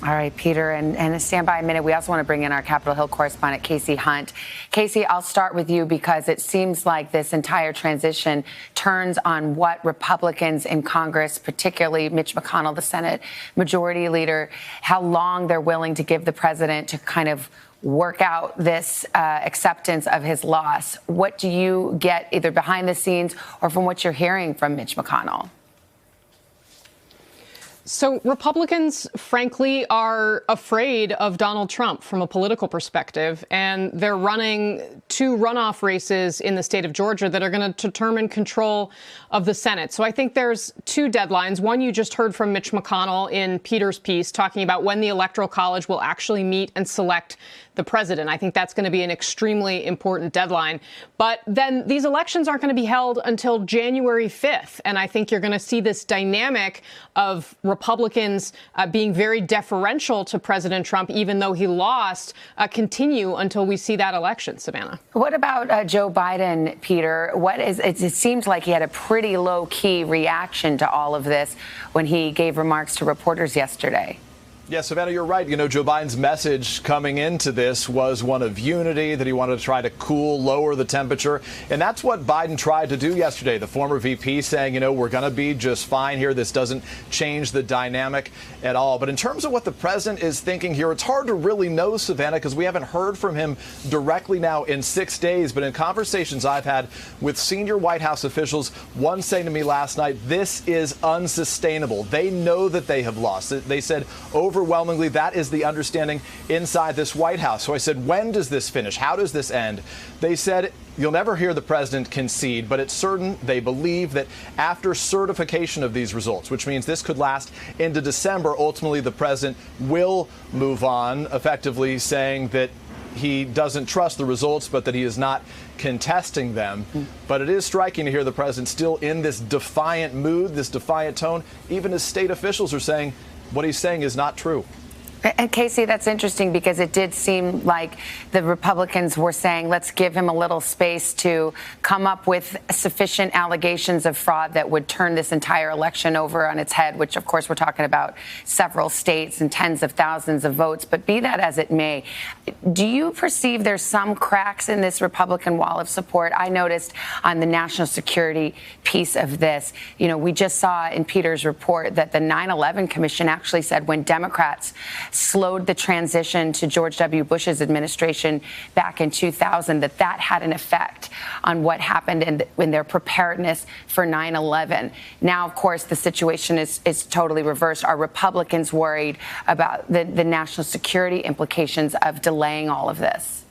All right, Peter, and stand by a minute. We also want to bring in our Capitol Hill correspondent, Kasie Hunt. Kasie, I'll start with you because it seems like this entire transition turns on what Republicans in Congress, particularly Mitch McConnell, the Senate Majority Leader, how long they're willing to give the president to kind of work out this acceptance of his loss. What do you get either behind the scenes or from what you're hearing from Mitch McConnell? So Republicans, frankly, are afraid of Donald Trump from a political perspective, and they're running two runoff races in the state of Georgia that are going to determine control of the Senate. So I think there's two deadlines. One, you just heard from Mitch McConnell in Peter's piece talking about when the Electoral College will actually meet and select the president. I think that's going to be an extremely important deadline. But then these elections aren't going to be held until January 5th. And I think you're going to see this dynamic of Republicans being very deferential to President Trump, even though he lost, continue until we see that election. Savannah. What about Joe Biden, Peter? It seems like he had a pretty low key reaction to all of this when he gave remarks to reporters yesterday. Yeah, Savannah, you're right. You know, Joe Biden's message coming into this was one of unity, that he wanted to try to lower the temperature. And that's what Biden tried to do yesterday. The former VP saying, you know, we're going to be just fine here. This doesn't change the dynamic at all. But in terms of what the president is thinking here, it's hard to really know, Savannah, because we haven't heard from him directly now in 6 days. But in conversations I've had with senior White House officials, one saying to me last night, this is unsustainable. They know that they have lost. They said overwhelmingly, that is the understanding inside this White House. So I said, when does this finish? How does this end? They said, you'll never hear the president concede, but it's certain they believe that after certification of these results, which means this could last into December, ultimately the president will move on, effectively saying that he doesn't trust the results, but that he is not contesting them. But it is striking to hear the president still in this defiant mood, this defiant tone. Even his state officials are saying what he's saying is not true. And Kasie, that's interesting because it did seem like the Republicans were saying, let's give him a little space to come up with sufficient allegations of fraud that would turn this entire election over on its head, which, of course, we're talking about several states and tens of thousands of votes. But be that as it may, do you perceive there's some cracks in this Republican wall of support? I noticed on the national security piece of this, you know, we just saw in Peter's report that the 9/11 Commission actually said when Democrats slowed the transition to George W. Bush's administration back in 2000, that had an effect on what happened in their preparedness for 9/11. Now, of course, the situation is totally reversed. Are Republicans worried about the national security implications of delaying all of this?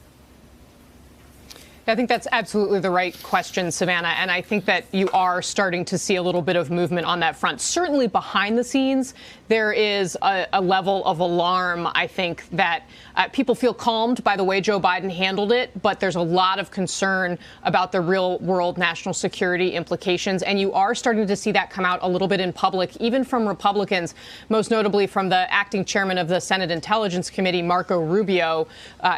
I think that's absolutely the right question, Savannah, and I think that you are starting to see a little bit of movement on that front. Certainly behind the scenes, there is a level of alarm, I think, that people feel calmed by the way Joe Biden handled it, but there's a lot of concern about the real-world national security implications, and you are starting to see that come out a little bit in public, even from Republicans, most notably from the acting chairman of the Senate Intelligence Committee, Marco Rubio,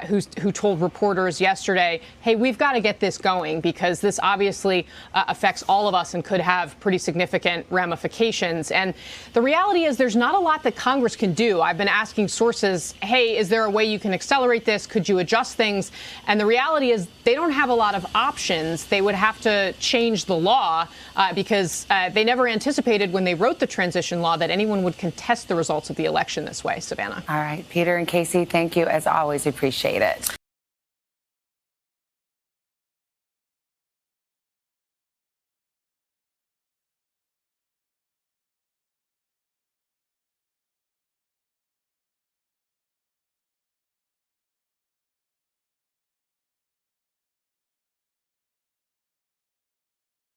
who told reporters yesterday, hey, we've got to get this going because this obviously affects all of us and could have pretty significant ramifications. And the reality is there's not a lot that Congress can do. I've been asking sources, hey, is there a way you can accelerate this? Could you adjust things? And the reality is they don't have a lot of options. They would have to change the law because they never anticipated when they wrote the transition law that anyone would contest the results of the election this way. Savannah. All right, Peter and Kasie, thank you as always. Appreciate it.